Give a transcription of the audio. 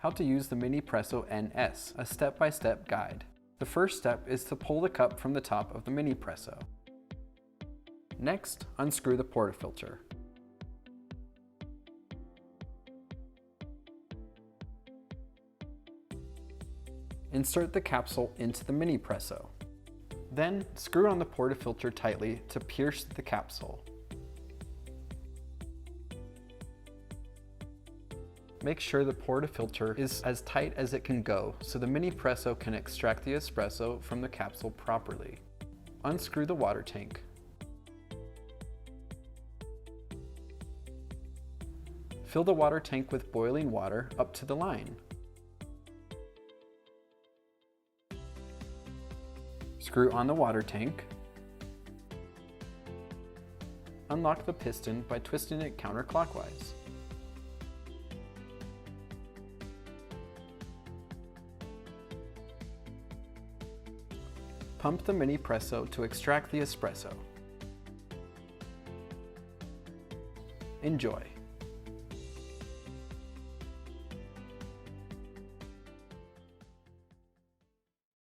how to use the Minipresso NS, a step-by-step guide. The first step is to pull the cup from the top of the Minipresso. Next, unscrew the portafilter. Insert the capsule into the Minipresso. Then, screw on the portafilter tightly to pierce the capsule. Make sure the portafilter is as tight as it can go so the Minipresso can extract the espresso from the capsule properly. Unscrew the water tank. Fill the water tank with boiling water up to the line. Screw on the water tank. Unlock the piston by twisting it counterclockwise. Pump the Minipresso to extract the espresso. Enjoy!